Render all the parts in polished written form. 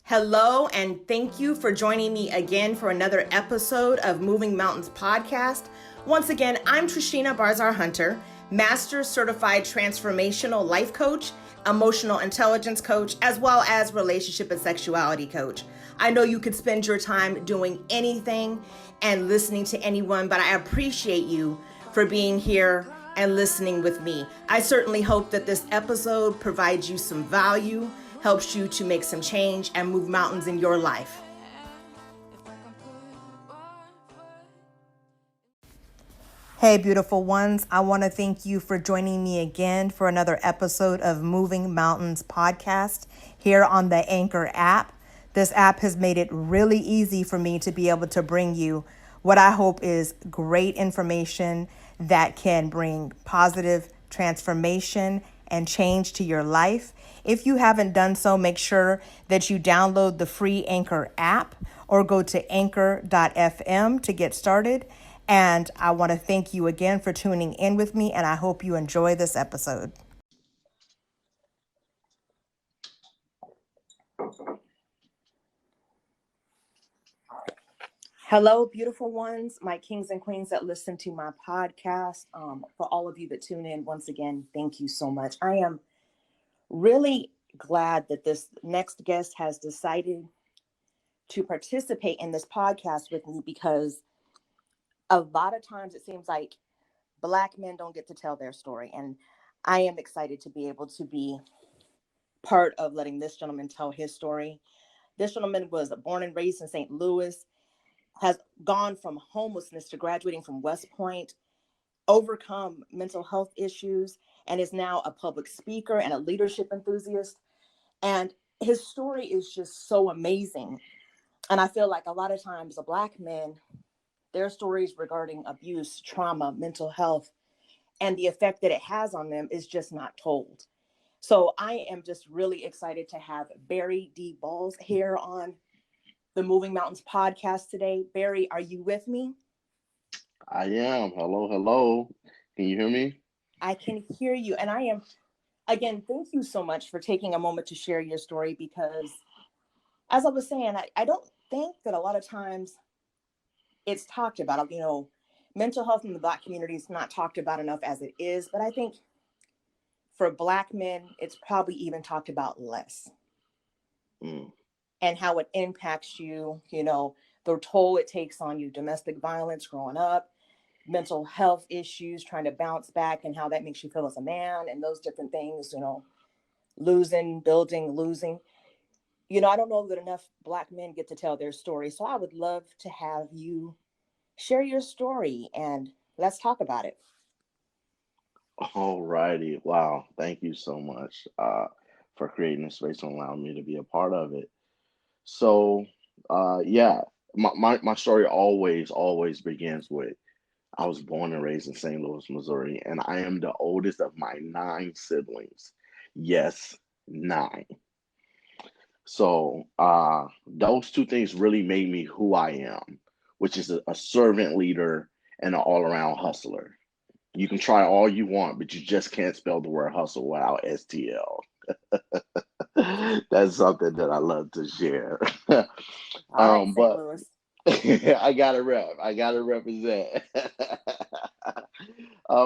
Hello, and thank you for joining me again for another episode of Moving Mountains podcast. Once again, I'm Trishina Barzar Hunter, Master Certified Transformational Life Coach, Emotional Intelligence Coach, as well as Relationship and Sexuality Coach. I know you could spend your time doing anything and listening to anyone, but I appreciate you for being here and listening with me. I certainly hope that this episode provides you some value, helps you to make some change and move mountains in your life. Hey, beautiful ones. I want to thank you for joining me again for another episode of Moving Mountains podcast here on the Anchor app. This app has made it really easy for me to be able to bring you what I hope is great information that can bring positive transformation and change to your life. If you haven't done so, make sure that you download the free Anchor app or go to anchor.fm to get started. And I want to thank you again for tuning in with me, and I hope you enjoy this episode. Hello, beautiful ones, my kings and queens that listen to my podcast. For all of you that tune in, once again, thank you so much. I am really glad that this next guest has decided to participate in this podcast with me, because a lot of times it seems like Black men don't get to tell their story. And I am excited to be able to be part of letting this gentleman tell his story. This gentleman was born and raised in St. Louis, has gone from homelessness to graduating from West Point, overcome mental health issues, and is now a public speaker and a leadership enthusiast. And his story is just so amazing. And I feel like a lot of times the Black men, their stories regarding abuse, trauma, mental health, and the effect that it has on them is just not told. So I am just really excited to have Barry D. Balls here on the Moving Mountains podcast today. Barry, are you with me? I am. Hello, hello. Can you hear me? I can hear you. And I am, again, thank you so much for taking a moment to share your story, because as I was saying, I don't think that a lot of times it's talked about. Mental health in the Black community is not talked about enough as it is, but I think for Black men, it's probably even talked about less. Mm. And how it impacts you, the toll it takes on you, domestic violence growing up, mental health issues, trying to bounce back, and how that makes you feel as a man, and those different things, losing, building, losing. I don't know that enough Black men get to tell their story. So I would love to have you share your story and let's talk about it. All righty. Wow. Thank you so much for creating a space and allowing me to be a part of it. So, yeah, my story always begins with I was born and raised in St. Louis, Missouri, and I am the oldest of my 9 siblings. Yes, 9. So those two things really made me who I am, which is a servant leader and an all around hustler. You can try all you want, but you just can't spell the word hustle without STL. That's something that I love to share. All right, St. But Louis. I gotta rep. I gotta represent.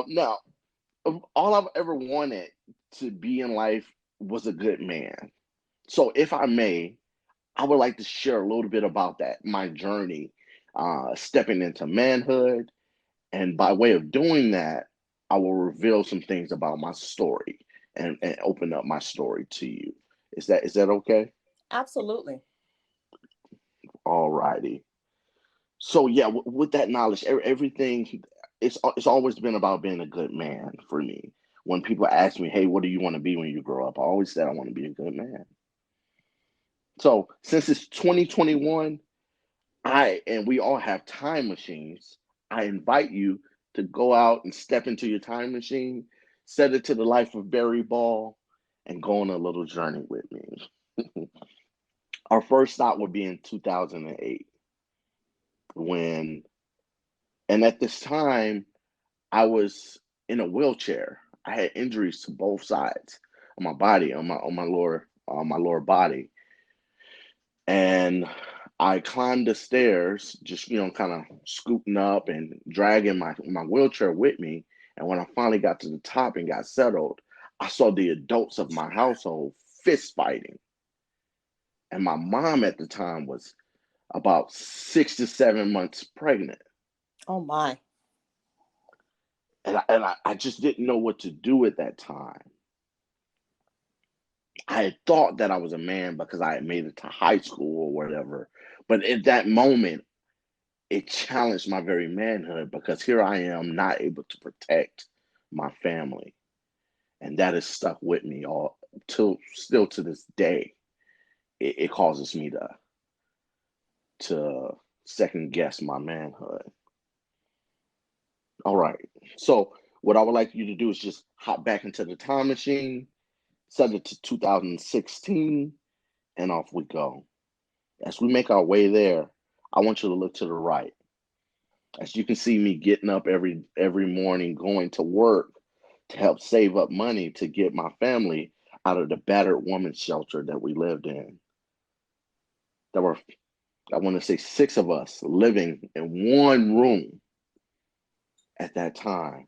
Now, all I've ever wanted to be in life was a good man. So, if I may, I would like to share a little bit about that, my journey, stepping into manhood. And by way of doing that, I will reveal some things about my story and open up my story to you. Is that okay? Absolutely. All righty. So yeah, with that knowledge, everything it's always been about being a good man for me. When people ask me, "Hey, what do you want to be when you grow up?" I always said I want to be a good man. So since it's 2021, and we all have time machines. I invite you to go out and step into your time machine, set it to the life of Barry Ball, and go on a little journey with me. Our first stop would be in 2008 when, and at this time, I was in a wheelchair. I had injuries to both sides of my body, on my lower body, And I climbed the stairs, just kind of scooting up and dragging my wheelchair with me. And when I finally got to the top and got settled, I saw the adults of my household fist fighting. And my mom at the time was about 6 to 7 months pregnant. Oh my. And I just didn't know what to do at that time. I had thought that I was a man because I had made it to high school or whatever. But at that moment, it challenged my very manhood because here I am not able to protect my family. And that has stuck with me all till still to this day. It causes me to second guess my manhood. All right. So what I would like you to do is just hop back into the time machine, set it to 2016, and off we go. As we make our way there, I want you to look to the right. As you can see me getting up every morning, going to work to help save up money to get my family out of the battered women's shelter that we lived in. There were, I want to say, 6 of us living in one room at that time.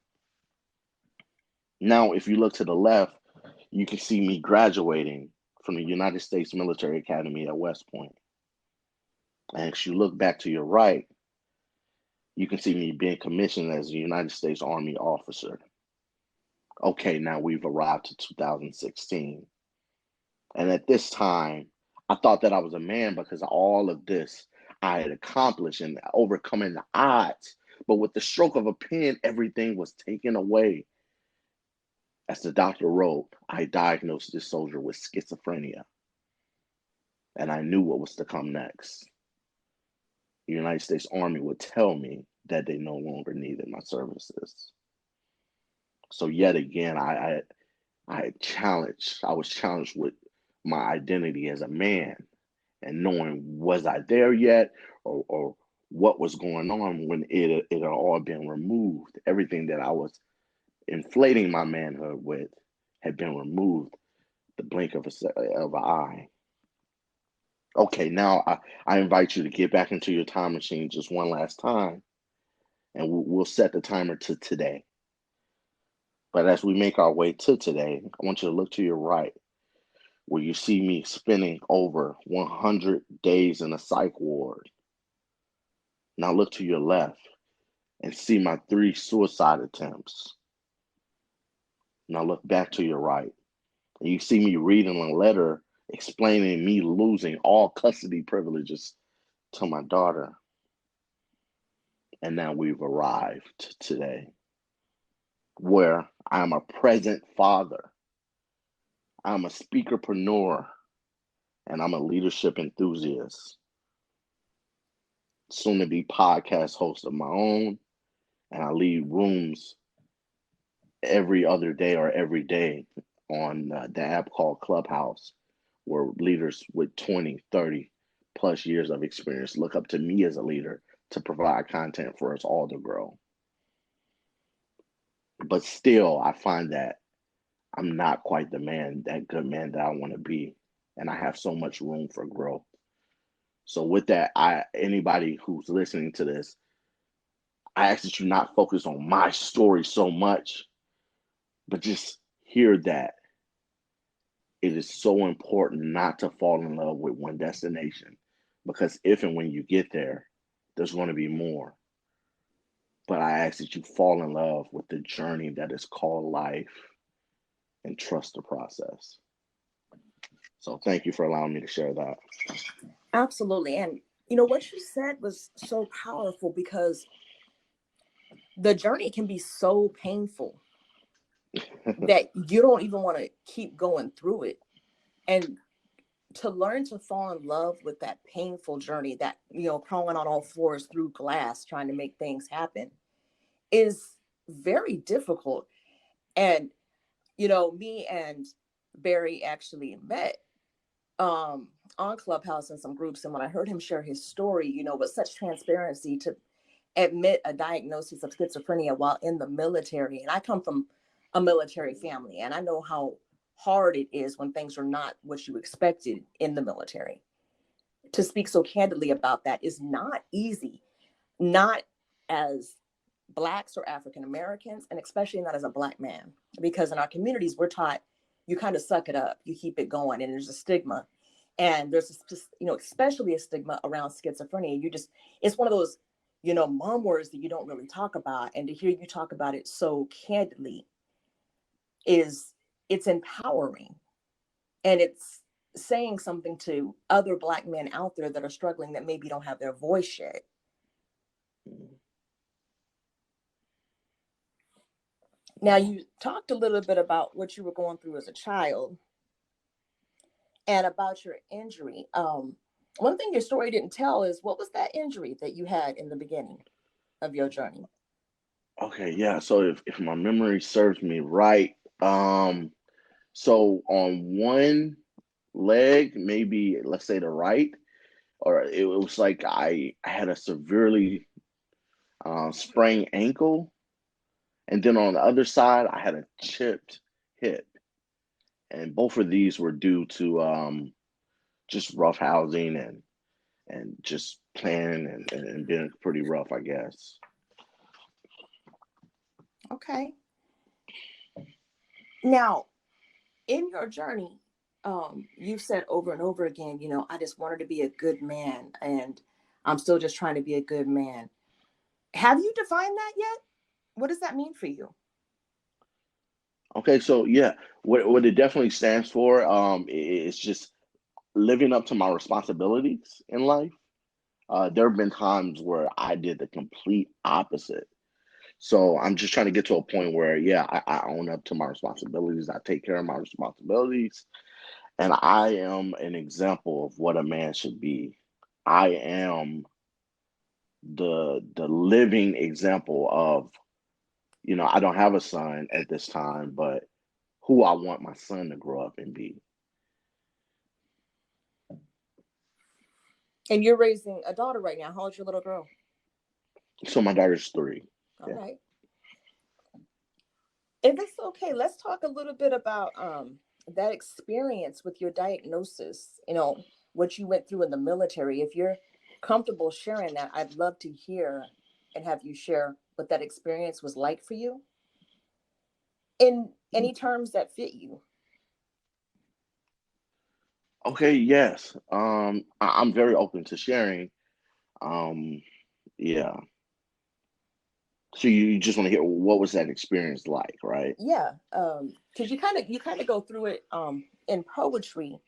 Now, if you look to the left, you can see me graduating from the United States Military Academy at West Point. And if you look back to your right, you can see me being commissioned as a United States Army officer. Okay, now we've arrived to 2016. And at this time, I thought that I was a man because of all of this I had accomplished and overcoming the odds. But with the stroke of a pen, everything was taken away. As the doctor wrote, I diagnosed this soldier with schizophrenia, and I knew what was to come next. The United States Army would tell me that they no longer needed my services. So yet again, I was challenged with my identity as a man and knowing was I there yet or what was going on when it had all been removed. Everything that I was inflating my manhood with had been removed the blink of an eye. Okay, now I invite you to get back into your time machine just one last time, and we'll set the timer to today. But as we make our way to today, I want you to look to your right where you see me spending over 100 days in a psych ward. Now look to your left and see my 3 suicide attempts. Now look back to your right and you see me reading a letter explaining me losing all custody privileges to my daughter. And now we've arrived today where I'm a present father, I'm a speakerpreneur, and I'm a leadership enthusiast. Soon to be podcast host of my own, and I lead rooms every other day or every day on the app called Clubhouse, where leaders with 20, 30 plus years of experience look up to me as a leader to provide content for us all to grow. But still, I find that I'm not quite that good man that I want to be. And I have so much room for growth. So with that, anybody who's listening to this, I ask that you not focus on my story so much, but just hear that it is so important not to fall in love with one destination, because if and when you get there, there's going to be more. But I ask that you fall in love with the journey that is called life and trust the process. So thank you for allowing me to share that. Absolutely. And what you said was so powerful because the journey can be so painful that you don't even want to keep going through it. And to learn to fall in love with that painful journey, that, crawling on all fours through glass, trying to make things happen, is very difficult. And, me and Barry actually met on Clubhouse in some groups. And when I heard him share his story, with such transparency to admit a diagnosis of schizophrenia while in the military. And I come from a military family, and I know how hard it is when things are not what you expected in the military. to speak so candidly about that is not easy, not as Blacks or African Americans, and especially not as a Black man, because in our communities we're taught you kind of suck it up, you keep it going, and there's a stigma, and there's especially a stigma around schizophrenia. It's one of those mom words that you don't really talk about, and to hear you talk about it so candidly it's empowering, and it's saying something to other Black men out there that are struggling, that maybe don't have their voice yet. Now, you talked a little bit about what you were going through as a child and about your injury. One thing your story didn't tell is, what was that injury that you had in the beginning of your journey? Okay, yeah. So if my memory serves me right, so on one leg, maybe let's say the right, or it was like I had a severely sprained ankle, and then on the other side I had a chipped hip, and both of these were due to just rough housing and just planning and being pretty rough, I guess. Okay. Now, in your journey, you've said over and over again, I just wanted to be a good man, and I'm still just trying to be a good man. Have you defined that yet? What does that mean for you? Okay, so yeah, what it definitely stands for is just living up to my responsibilities in life. There have been times where I did the complete opposite. So I'm just trying to get to a point where, yeah, I own up to my responsibilities. I take care of my responsibilities, and I am an example of what a man should be. I am the living example of, I don't have a son at this time, but who I want my son to grow up and be. And you're raising a daughter right now. How old's your little girl? So my daughter's 3. All Yeah. right. If it's okay, let's talk a little bit about that experience with your diagnosis, what you went through in the military. If you're comfortable sharing that, I'd love to hear and have you share what that experience was like for you in any terms that fit you. Okay, yes. I'm very open to sharing. Um, yeah. So you just want to hear what was that experience like, right? Yeah, because you kind of go through it in poetry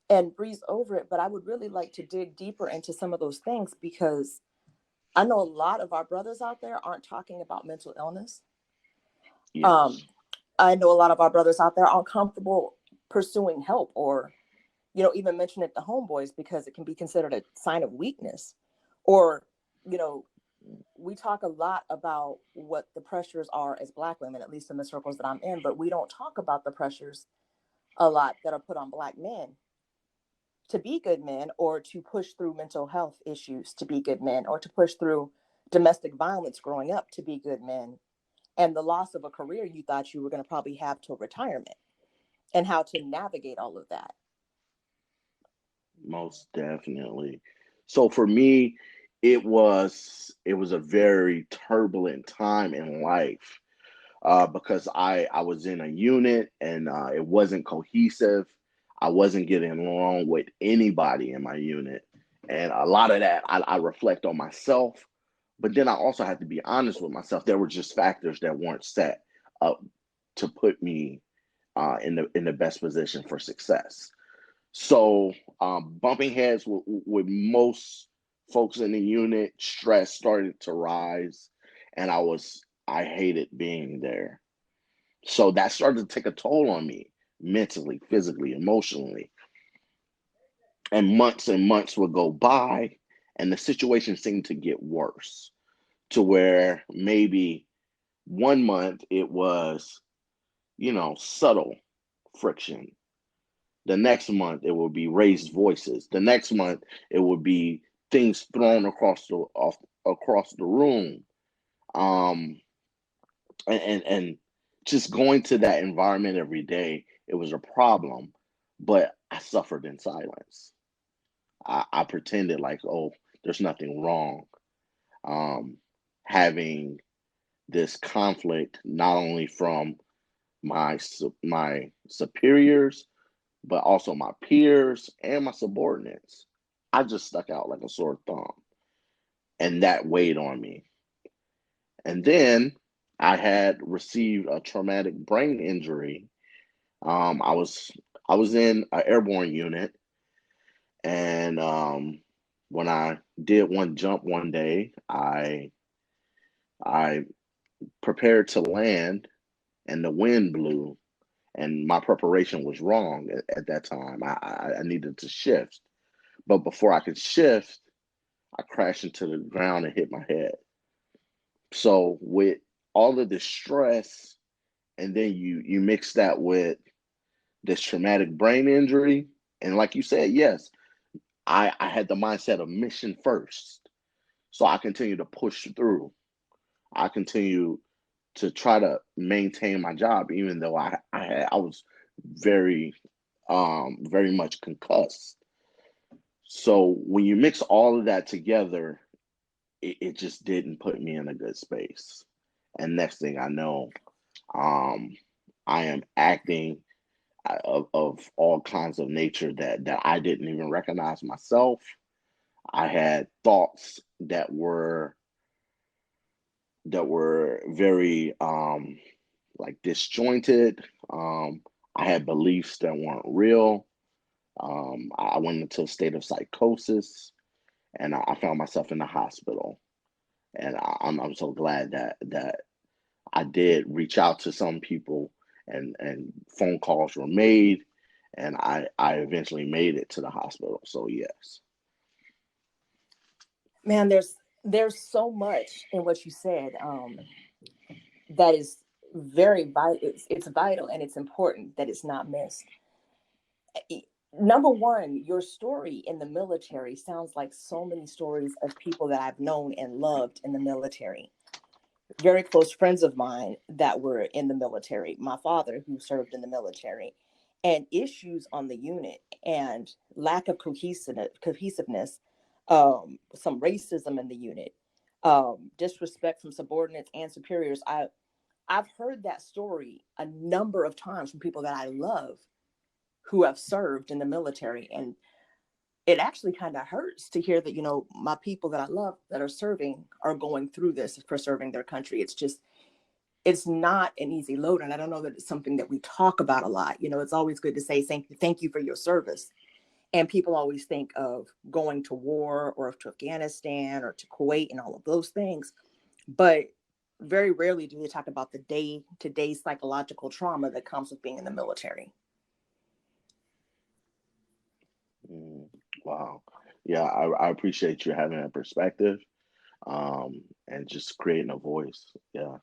and breeze over it, but I would really like to dig deeper into some of those things, because I know a lot of our brothers out there aren't talking about mental illness. Um, Yes. I know a lot of our brothers out there aren't comfortable pursuing help, or, even mention it to homeboys, because it can be considered a sign of weakness. Or, you know, we talk a lot about what the pressures are as Black women, at least in the circles that I'm in, but we don't talk about the pressures a lot that are put on Black men to be good men, or to push through mental health issues to be good men, or to push through domestic violence growing up to be good men, and the loss of a career you thought you were going to probably have till retirement, and how to navigate all of that. Most definitely. So for me, it was a very turbulent time in life, because I was in a unit, and it wasn't cohesive. I wasn't getting along with anybody in my unit, and a lot of that I reflect on myself. But then I also have to be honest with myself. There were just factors that weren't set up to put me in the best position for success. So, bumping heads with most folks in the unit, stress started to rise, and I hated being there. So that started to take a toll on me mentally, physically, emotionally. And months would go by, and the situation seemed to get worse, to where maybe one month it was, subtle friction. The next month it will be raised voices. The next month it will be things thrown across the room. Um, and just going to that environment every day, it was a problem. But I suffered in silence. I pretended like, oh, there's nothing wrong. Um, Having this conflict not only from my superiors, but also my peers and my subordinates. I just stuck out like a sore thumb, and that weighed on me. And then I had received a traumatic brain injury. Um, I was I was in an airborne unit, and when I did one jump one day, I prepared to land, and the wind blew, and my preparation was wrong at that time. I needed to shift, but before I could shift, I crashed into the ground and hit my head. So with all of the stress, and then you mix that with this traumatic brain injury, and like you said, yes, I had the mindset of mission first. So I continue to push through. I continue to try to maintain my job, even though I was very very much concussed. So when you mix all of that together, it just didn't put me in a good space. And next thing I know, um, I am acting of all kinds of nature that I didn't even recognize myself. I had thoughts that were very like disjointed. I had beliefs that weren't real. I went into a state of psychosis, and I found myself in the hospital. And I'm so glad that I did reach out to some people, and phone calls were made, and I eventually made it to the hospital. So yes. Man, there's so much in what you said, that is very vital. It's vital and it's important that it's not missed. Number one, your story in the military sounds like so many stories of people that I've known and loved in the military. Very close friends of mine that were in the military, my father who served in the military, and issues on the unit and lack of cohesiveness, some racism in the unit, disrespect from subordinates and superiors. I've heard that story a number of times from people that I love who have served in the military. And it actually kind of hurts to hear that, my people that I love that are serving are going through this for serving their country. It's not an easy load. And I don't know that it's something that we talk about a lot. It's always good to say thank you for your service. And people always think of going to war or to Afghanistan or to Kuwait and all of those things. But very rarely do they talk about the day to day psychological trauma that comes with being in the military. Mm, wow. Yeah, I appreciate you having that perspective, and just creating a voice. Yeah.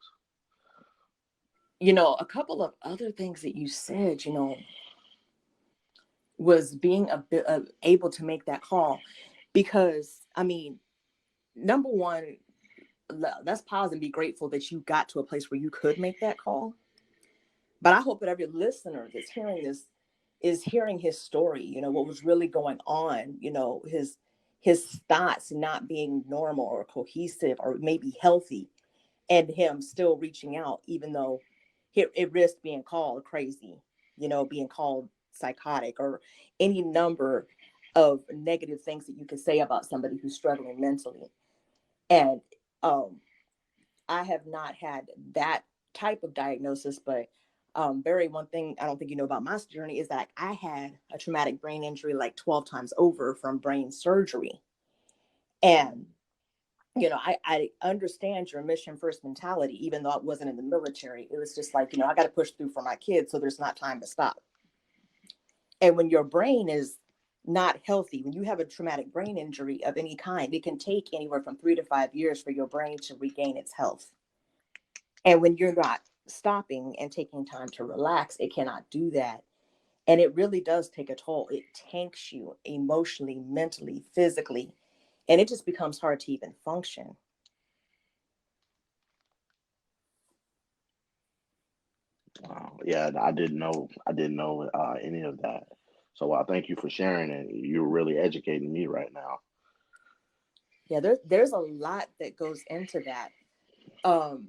A couple of other things that you said, was being a bit able to make that call. Because, I mean, number one, let's pause and be grateful that you got to a place where you could make that call. But I hope that every listener that's hearing this is hearing his story, what was really going on, his thoughts not being normal or cohesive or maybe healthy, and him still reaching out, even though it risked being called crazy, being called psychotic, or any number of negative things that you could say about somebody who's struggling mentally. And um, I have not had that type of diagnosis, but Barry, one thing I don't think you know about my journey is that I had a traumatic brain injury like 12 times over from brain surgery. And I understand your mission first mentality, even though I wasn't in the military. It was just like, I got to push through for my kids, so there's not time to stop. And when your brain is not healthy, when you have a traumatic brain injury of any kind, it can take anywhere from 3 to 5 years for your brain to regain its health. And when you're not stopping and taking time to relax, it cannot do that. And it really does take a toll. It tanks you emotionally, mentally, physically, and it just becomes hard to even function. Wow. Yeah, I didn't know any of that. So I thank you for sharing it. You're really educating me right now. Yeah, there's a lot that goes into that. Um,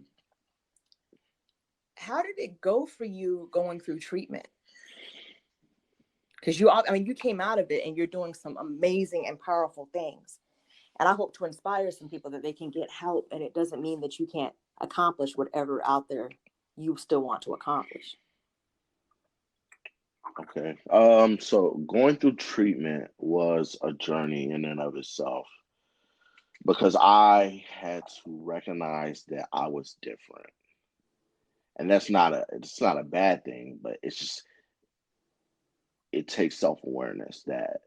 how did it go for you going through treatment? Because I mean, you came out of it and you're doing some amazing and powerful things. And I hope to inspire some people that they can get help. And it doesn't mean that you can't accomplish whatever out there you still want to accomplish. Okay. So going through treatment was a journey in and of itself because I had to recognize that I was different. And it's not a bad thing, but it's just it takes self-awareness that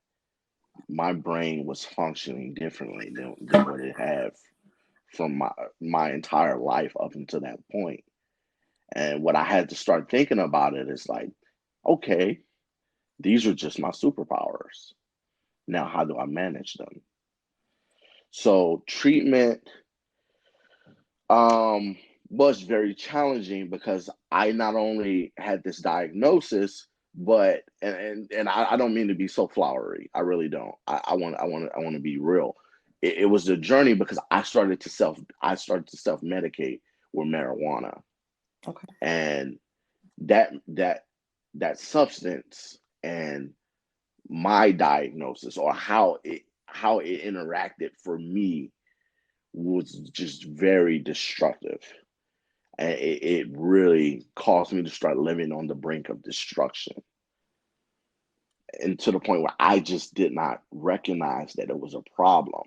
my brain was functioning differently than what it had from my entire life up until that point. And what I had to start thinking about it is like, okay, these are just my superpowers. Now, how do I manage them? So treatment um, was very challenging because I not only had this diagnosis, but and I don't mean to be so flowery. I really don't. I want to be real. It was a journey because I started to self medicate with marijuana, Okay. and that that that substance and my diagnosis or how it interacted for me was just very destructive. And it really caused me to start living on the brink of destruction. And to the point where I just did not recognize that it was a problem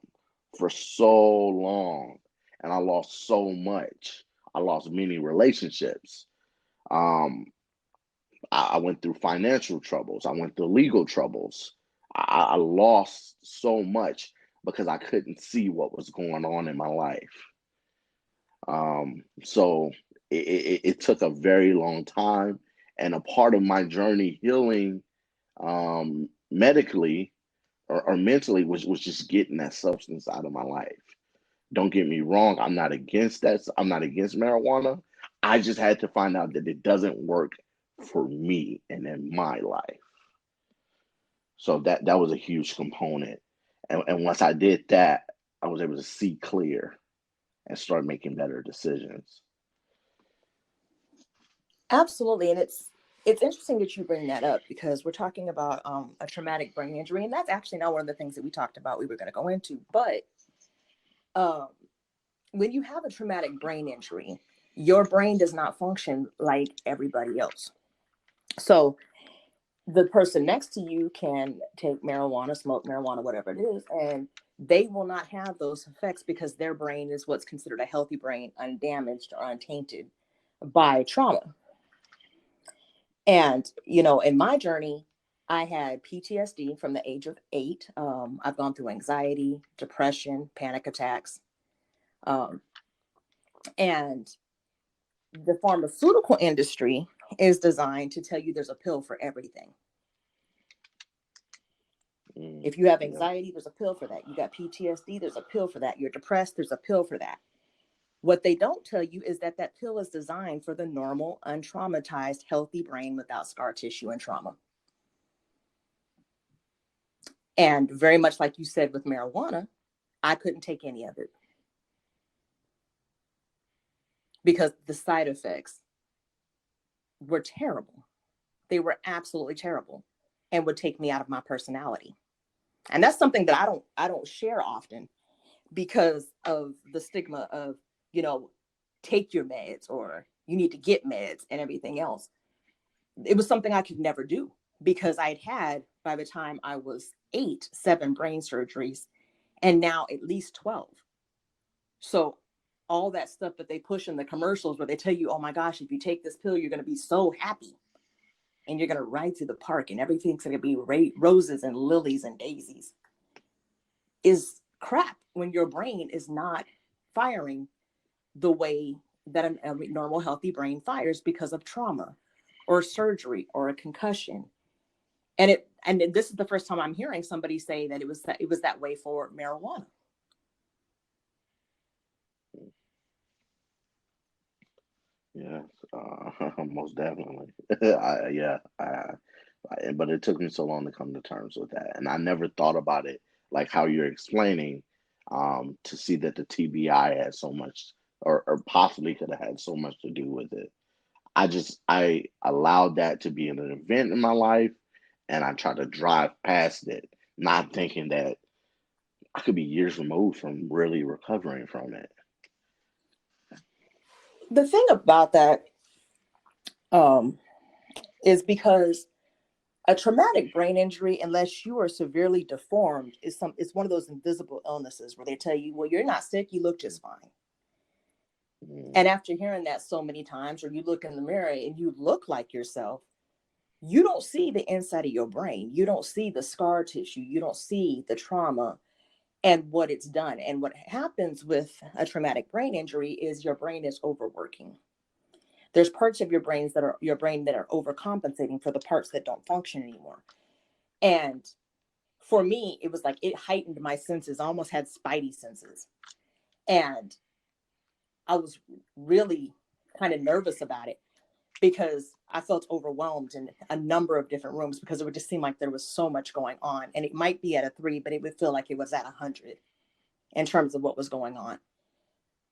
for so long. And I lost so much. I lost many relationships. Um, I went through financial troubles. I went through legal troubles. I lost so much because I couldn't see what was going on in my life. So it took a very long time, and a part of my journey healing medically or mentally was just getting that substance out of my life. Don't get me wrong, I'm not against that. I'm not against marijuana. I just had to find out that it doesn't work for me and in my life. So that was a huge component. And once I did that, I was able to see clear and start making better decisions. Absolutely. And it's interesting that you bring that up because we're talking about a traumatic brain injury. And that's actually not one of the things that we talked about we were going to go into. But um, when you have a traumatic brain injury, your brain does not function like everybody else. So the person next to you can take marijuana, smoke marijuana, whatever it is, and they will not have those effects because their brain is what's considered a healthy brain, undamaged or untainted by trauma. And, in my journey, I had PTSD from the age of 8. I've gone through anxiety, depression, panic attacks. Um, and the pharmaceutical industry is designed to tell you there's a pill for everything. If you have Yeah. anxiety, there's a pill for that. You got PTSD, there's a pill for that. You're depressed, there's a pill for that. What they don't tell you is that that pill is designed for the normal, untraumatized, healthy brain without scar tissue and trauma. And very much like you said with marijuana, I couldn't take any of it because the side effects were terrible. They were absolutely terrible and would take me out of my personality. And that's something that I don't share often because of the stigma of, you know, take your meds or you need to get meds and everything else. It was something I could never do because I'd had, by the time I was 8, 7 brain surgeries, and now at least 12. So all that stuff that they push in the commercials where they tell you, oh my gosh, if you take this pill, you're going to be so happy and you're going to ride through the park and everything's going to be roses and lilies and daisies, is crap when your brain is not firing the way that a normal healthy brain fires because of trauma or surgery or a concussion. And this is the first time I'm hearing somebody say that it was that way for marijuana. Yeah, most definitely. Yeah, But it took me so long to come to terms with that, and I never thought about it like how you're explaining, to see that the TBI had so much, or possibly could have had so much to do with it. I allowed that to be an event in my life, and I tried to drive past it, not thinking that I could be years removed from really recovering from it. The thing about that um, is because a traumatic brain injury, unless you are severely deformed, is one of those invisible illnesses where they tell you, well, you're not sick, you look just fine. Mm, And after hearing that so many times, or you look in the mirror and you look like yourself, you don't see the inside of your brain. You don't see the scar tissue. You don't see the trauma and what it's done. And what happens with a traumatic brain injury is your brain is overworking. There's parts of your brain that are overcompensating for the parts that don't function anymore. And for me, it was like it heightened my senses. I almost had spidey senses. And I was really kind of nervous about it because I felt overwhelmed in a number of different rooms because it would just seem like there was so much going on. And it might be at a 3, but it would feel like it was at 100 in terms of what was going on.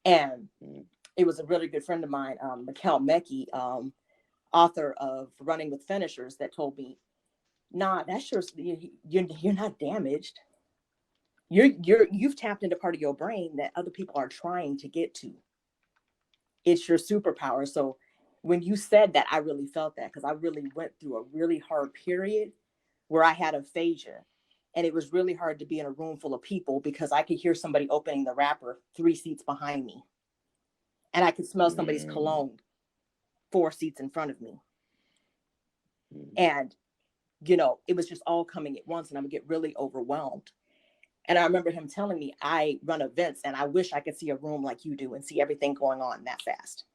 And mm, it was a really good friend of mine, Mikkel Mecki, author of Running with Finishers, that told me, nah, that's you're not damaged. You've tapped into part of your brain that other people are trying to get to. It's your superpower. So when you said that, I really felt that because I really went through a really hard period where I had aphasia. And it was really hard to be in a room full of people because I could hear somebody opening the wrapper 3 seats behind me. And I could smell somebody's mm, cologne 4 seats in front of me. mm. And, it was just all coming at once and I would get really overwhelmed. And I remember him telling me, I run events and I wish I could see a room like you do and see everything going on that fast.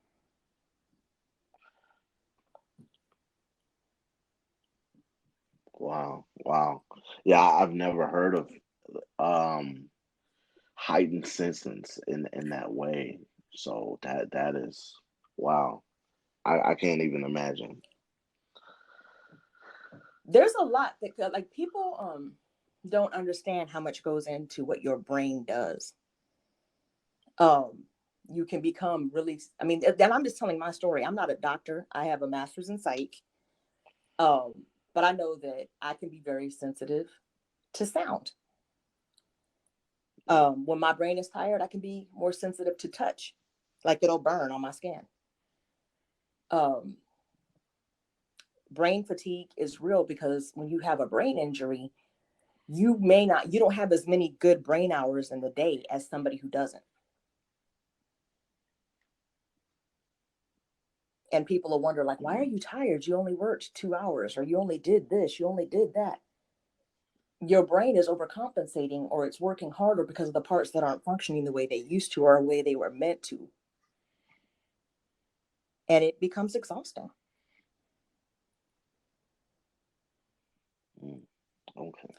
Wow, wow. Yeah, I've never heard of um heightened senses in that way. So that is wow. I can't even imagine. There's a lot that, like, people don't understand how much goes into what your brain does. Um, you can become really, I mean, then I'm just telling my story. I'm not a doctor. I have a master's in psych. Um, but I know that I can be very sensitive to sound. When my brain is tired, I can be more sensitive to touch, like it'll burn on my skin. Um, Brain fatigue is real because when you have a brain injury, you don't have as many good brain hours in the day as somebody who doesn't. And people will wonder, like, why are Mm, you tired? You only worked 2 hours, or you only did this, you only did that. Your brain is overcompensating, or it's working harder because of the parts that aren't functioning the way they used to or the way they were meant to. And it becomes exhausting. mm. Okay.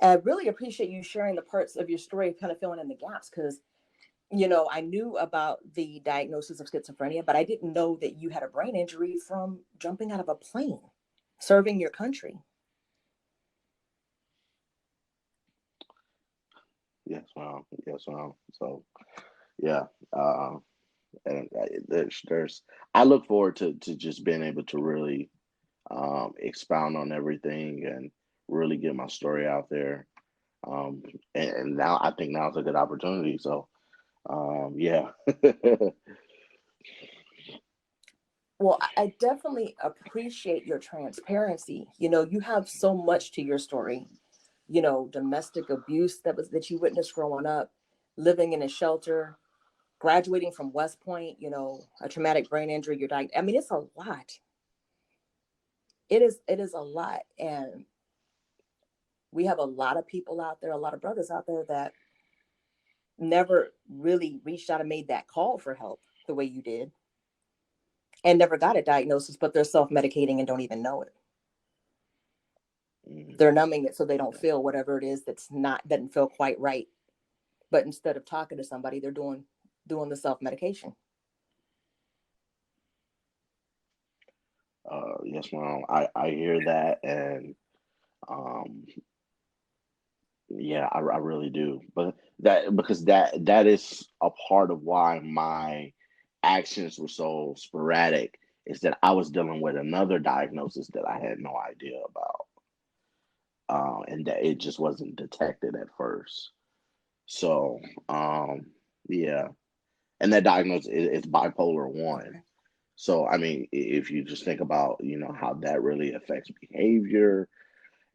I really appreciate you sharing the parts of your story, kind of filling in the gaps, because I knew about the diagnosis of schizophrenia, but I didn't know that you had a brain injury from jumping out of a plane, serving your country. Yes, wow. Yes, wow. So yeah. And there's I look forward to just being able to really expound on everything and really get my story out there. Um, and now I think now's a good opportunity. So yeah. Well, I definitely appreciate your transparency. You have so much to your story. Domestic abuse that you witnessed growing up, living in a shelter, graduating from West Point, a traumatic brain injury, you're dying. I mean, it's a lot. It is a lot. And we have a lot of people out there, a lot of brothers out there that never really reached out and made that call for help the way you did and never got a diagnosis, but they're self-medicating and don't even know it. Mm, They're numbing it so they don't yeah. feel whatever it is doesn't feel quite right. But instead of talking to somebody, they're doing the self-medication. Yes, ma'am. I hear that, and um, yeah, I really do. But that because that is a part of why my actions were so sporadic is that I was dealing with another diagnosis that I had no idea about, and that it just wasn't detected at first. So, um, yeah, and that diagnosis is bipolar one. Okay. So, I mean, if you just think about, how that really affects behavior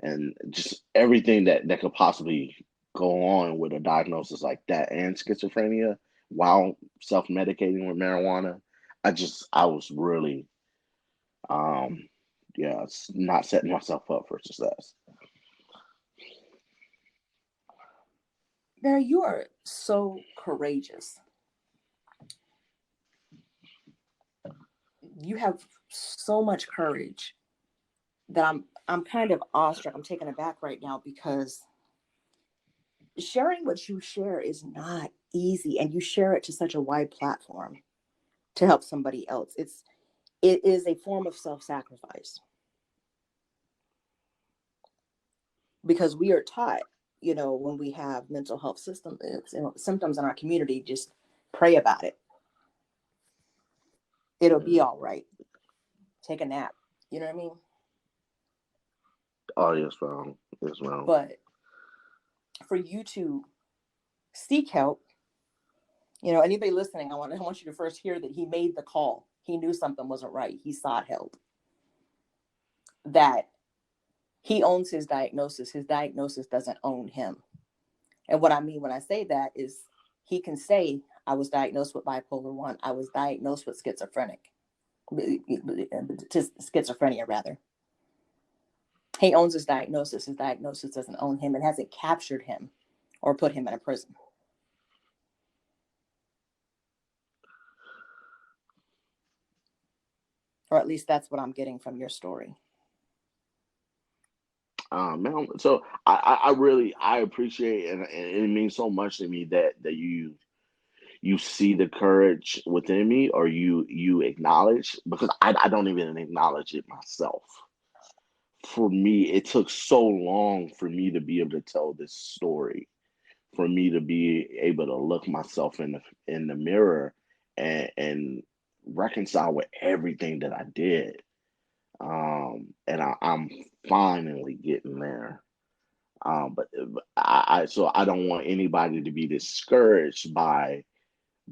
and just everything that could possibly go on with a diagnosis like that and schizophrenia while self-medicating with marijuana, I was really, um, yeah, it's not setting myself up for success. Barry, you are so courageous. You have so much courage that I'm kind of awestruck. I'm taken aback right now because sharing what you share is not easy, and you share it to such a wide platform to help somebody else. It is a form of self-sacrifice because we are taught, when we have mental health symptoms in our community, just pray about it. It'll be Yeah. all right. Take a nap. You know what I mean? Oh, yes, ma'am. Yes, ma'am. But for you to seek help, anybody listening, I want you to first hear that he made the call. He knew something wasn't right. He sought help. That he owns his diagnosis. His diagnosis doesn't own him. And what I mean when I say that is he can say, I was diagnosed with bipolar 1. I was diagnosed with schizophrenia, rather. He owns his diagnosis. His diagnosis doesn't own him. It hasn't captured him or put him in a prison. Or at least that's what I'm getting from your story. Man, so I really I appreciate and it means so much to me that you see the courage within me or you acknowledge because I don't even acknowledge it myself. For me, it took so long for me to be able to tell this story, for me to be able to look myself in the mirror and reconcile with everything that I did. And I'm finally getting there. But so I don't want anybody to be discouraged by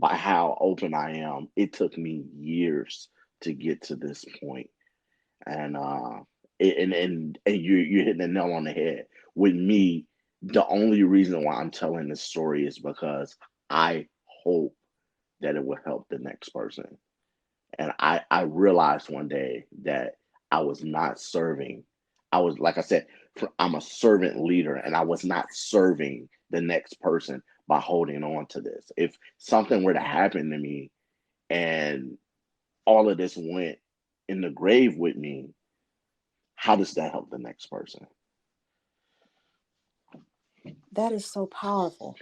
how open I am. It took me years to get to this point, and you're hitting the nail on the head. With me, the only reason why I'm telling this story is because I hope that it will help the next person. And I realized one day that I was not serving. I was, like I said, I'm a servant leader, and I was not serving the next person by holding on to this. If something were to happen to me and all of this went in the grave with me, how does that help the next person? That is so powerful.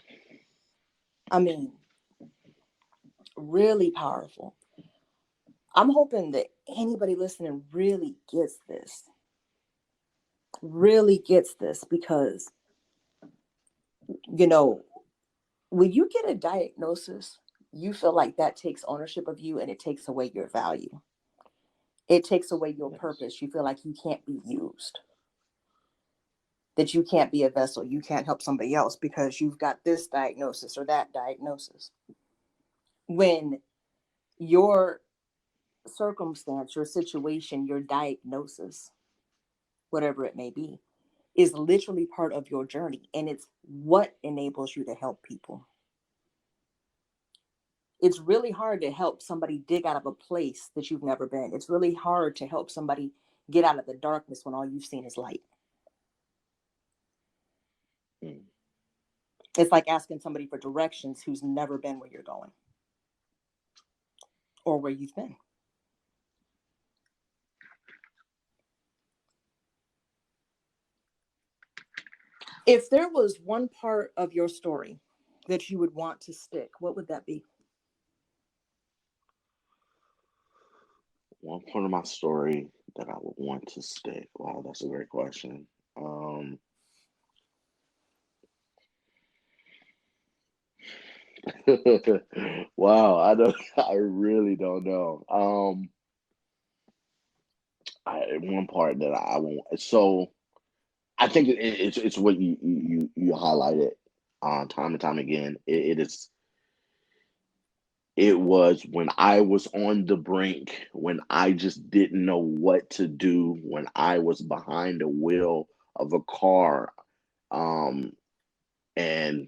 I mean, really powerful. I'm hoping that anybody listening really gets this because, you know, when you get a diagnosis, you feel like that takes ownership of you and it takes away your value. It takes away your Yes. purpose. You feel like you can't be used, that you can't be a vessel. You can't help somebody else because you've got this diagnosis or that diagnosis. When your circumstance, your situation, your diagnosis, whatever it may be, is literally part of your journey and it's what enables you to help people. It's really hard to help somebody dig out of a place that you've never been. It's really hard to help somebody get out of the darkness when all you've seen is light. Mm. It's like asking somebody for directions who's never been where you're going or where you've been. If there was one part of your story that you would want to stick, what would that be? One part of my story that I would want to stick? Wow, that's a great question. Wow, I don't. I really don't know. One part that I won't. So I think it's what you highlighted time and time again. It was when I was on the brink, when I just didn't know what to do, when I was behind the wheel of a car, um, and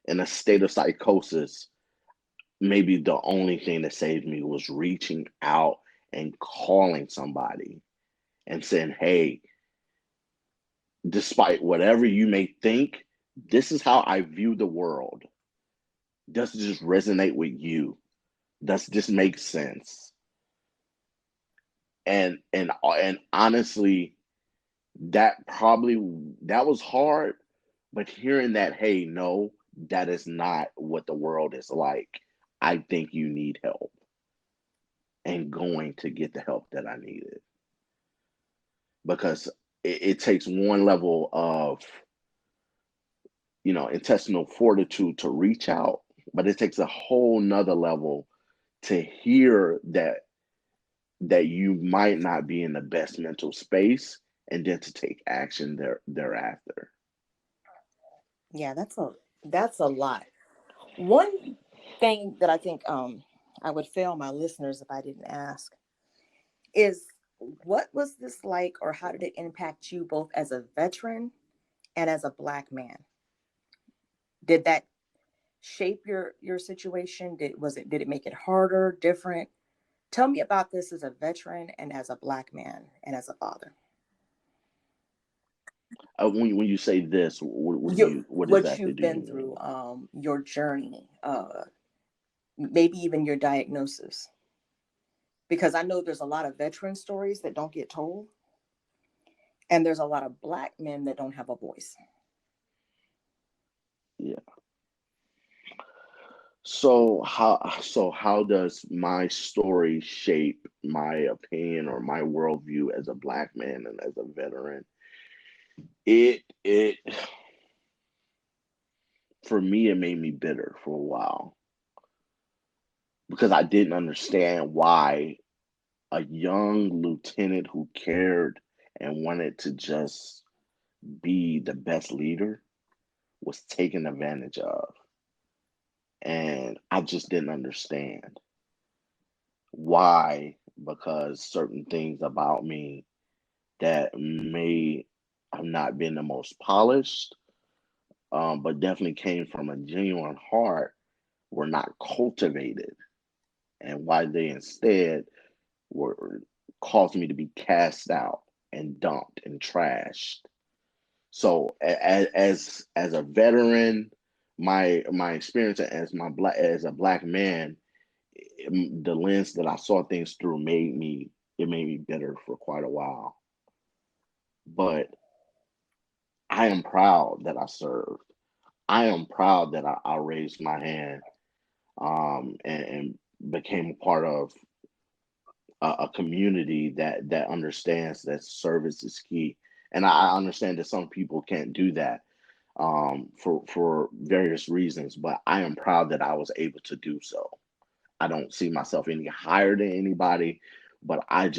in a state of psychosis. Maybe the only thing that saved me was reaching out and calling somebody and saying, "Hey, despite whatever you may think, this is how I view the world. Does this resonate with you? Does this make sense?" And honestly, that was hard, but hearing that, "Hey, no, that is not what the world is like. I think you need help," and going to get the help that I needed. Because it takes one level of, intestinal fortitude to reach out, but it takes a whole nother level to hear that you might not be in the best mental space, and then to take action thereafter. Yeah, that's a lot. One thing that I think I would fail my listeners if I didn't ask is, what was this like, or how did it impact you both as a veteran and as a black man? Did that shape your situation? Did it make it harder, different? Tell me about this as a veteran and as a black man and as a father. When you say this, what What exactly you've do you been through, mean? your journey, maybe even your diagnosis, because I know there's a lot of veteran stories that don't get told, and there's a lot of black men that don't have a voice. Yeah. So how does my story shape my opinion or my worldview as a black man and as a veteran? It For me, it made me bitter for a while because I didn't understand why a young lieutenant who cared and wanted to just be the best leader was taken advantage of. And I just didn't understand why, because certain things about me that may have not been the most polished, but definitely came from a genuine heart, were not cultivated, and why they instead were caused me to be cast out and dumped and trashed. So as a veteran, my experience as a black man, the lens that I saw things through made me bitter for quite a while. But I am proud that I served. I am proud that I raised my hand, and became a part of a community that understands that service is key. And I understand that some people can't do that, for various reasons, but I am proud that I was able to do so. I don't see myself any higher than anybody, but I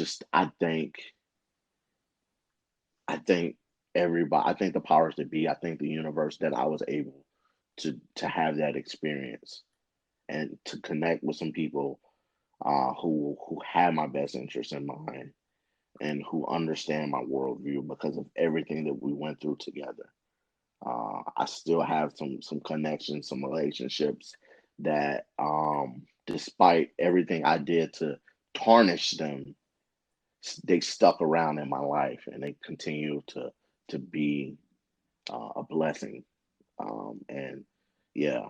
think everybody, I think the powers that be, I think the universe, that I was able to have that experience and to connect with some people, who have my best interest in mind and who understand my worldview because of everything that we went through together. I still have some connections, some relationships that, despite everything I did to tarnish them, they stuck around in my life and they continue to be, a blessing. And yeah,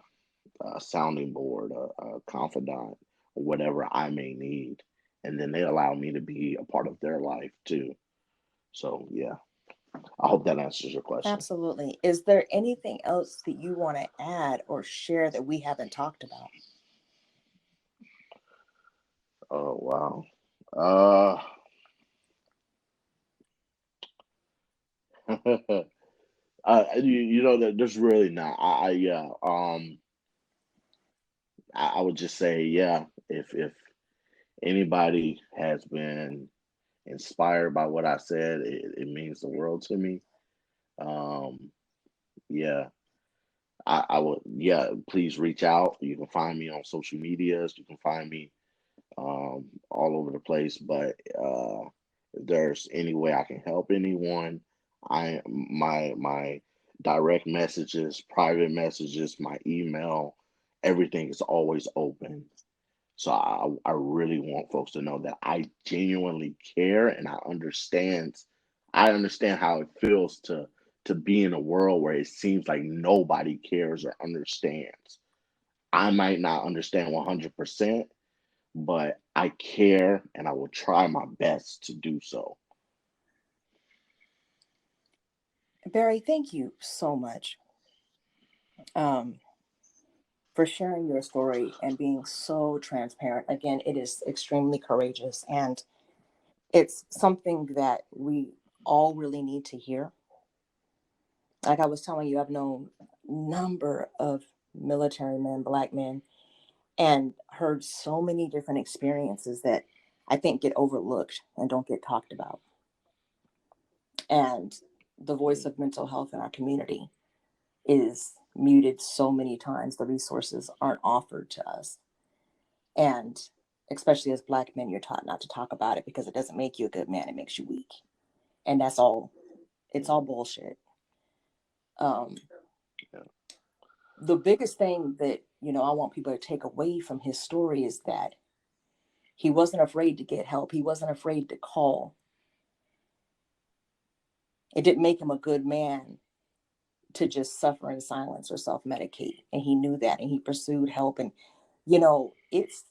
a sounding board, a confidant, or whatever I may need. And then they allow me to be a part of their life too. So yeah, I hope that answers your question. Absolutely. Is there anything else that you want to add or share that we haven't talked about? Oh wow. Uh You know that there's really not. Yeah. I would just say, yeah, if anybody has been inspired by what I said, it means the world to me. Um, yeah, I would, yeah, please reach out. You can find me on social medias. You can find me all over the place. But if there's any way I can help anyone, my direct messages, private messages, my email, everything is always open. So I really want folks to know that I genuinely care and I understand how it feels to be in a world where it seems like nobody cares or understands. I might not understand 100%, but I care and I will try my best to do so. Barry, thank you so much um, for sharing your story and being so transparent. Again, it is extremely courageous, and it's something that we all really need to hear. Like I was telling you, I've known number of military men, Black men, and heard so many different experiences that I think get overlooked and don't get talked about. And the voice of mental health in our community is muted so many times. The resources aren't offered to us. And especially as Black men, you're taught not to talk about it because it doesn't make you a good man, it makes you weak. And that's all, it's all bullshit. Um, Yeah. the biggest thing that, I want people to take away from his story is that he wasn't afraid to get help. He wasn't afraid to call. It didn't make him a good man to just suffer in silence or self-medicate. And he knew that and he pursued help. And, it's,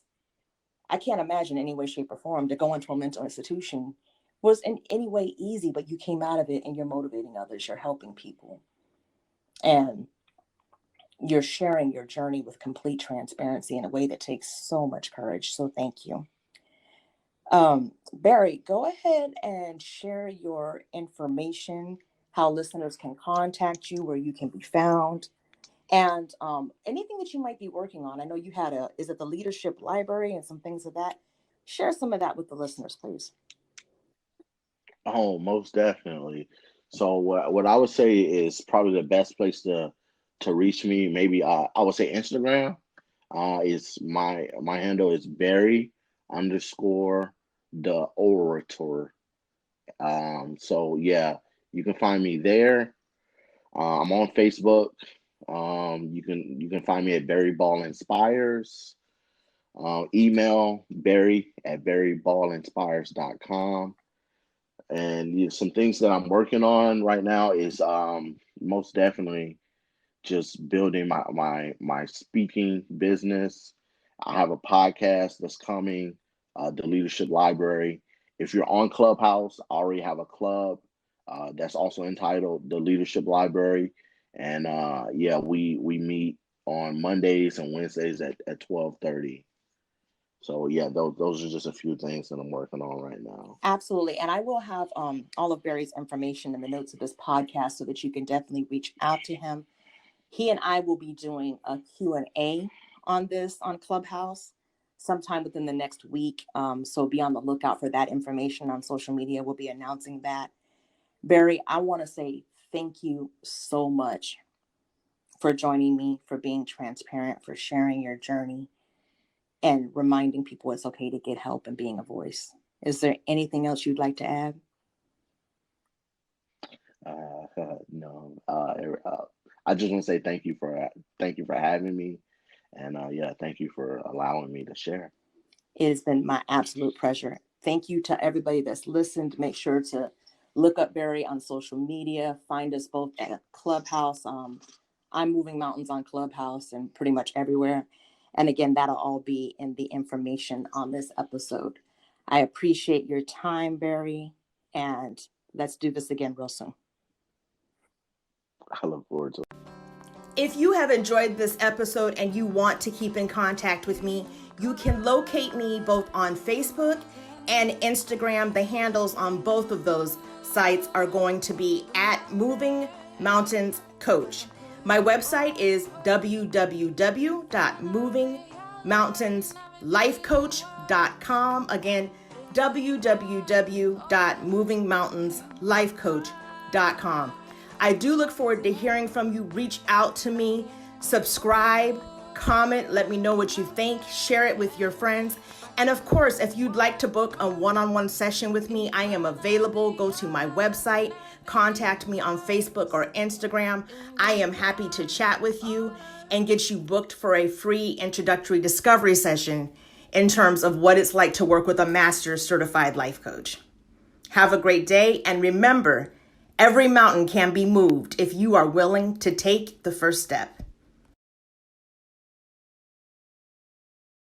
I can't imagine any way, shape, or form to go into a mental institution was in any way easy, but you came out of it and you're motivating others, you're helping people, and you're sharing your journey with complete transparency in a way that takes so much courage. So thank you. Barry, go ahead and share your information, how listeners can contact you, where you can be found, and anything that you might be working on. I know you had is it the Leadership Library and some things of that? Share some of that with the listeners, please. Oh, most definitely. So what I would say is probably the best place to reach me. Maybe I would say Instagram. Is my handle is Barry underscore the orator. So yeah, you can find me there. I'm on Facebook. You can find me at Barry Ball Inspires. Email Barry at barryballinspires.com. And some things that I'm working on right now is most definitely just building my speaking business. I have a podcast that's coming, the Leadership Library. If you're on Clubhouse, I already have a club that's also entitled the Leadership Library, and yeah, we meet on Mondays and Wednesdays at 12:30. So yeah, those are just a few things that I'm working on right now. Absolutely. And I will have all of Barry's information in the notes of this podcast so that you can definitely reach out to him. He and I will be doing a Q&A on this on Clubhouse sometime within the next week. So be on the lookout for that information on social media. We'll be announcing that. Barry, I want to say thank you so much for joining me, for being transparent, for sharing your journey, and reminding people it's okay to get help and being a voice. Is there anything else you'd like to add? No, I just want to say thank you for having me, and yeah, thank you for allowing me to share. It has been my absolute pleasure. Thank you to everybody that's listened. Make sure to look up Barry on social media. Find us both at Clubhouse. I'm Moving Mountains on Clubhouse and pretty much everywhere. And again, that'll all be in the information on this episode. I appreciate your time, Barry, and let's do this again real soon. I look forward to it. If you have enjoyed this episode and you want to keep in contact with me, you can locate me both on Facebook and Instagram. The handles on both of those sites are going to be at Moving Mountains Coach. My website is www.movingmountainslifecoach.com. Again, www.movingmountainslifecoach.com. I do look forward to hearing from you. Reach out to me, subscribe, comment, let me know what you think, share it with your friends. And of course, if you'd like to book a one-on-one session with me, I am available. Go to my website, contact me on Facebook or Instagram. I am happy to chat with you and get you booked for a free introductory discovery session in terms of what it's like to work with a master certified life coach. Have a great day, and remember, every mountain can be moved if you are willing to take the first step.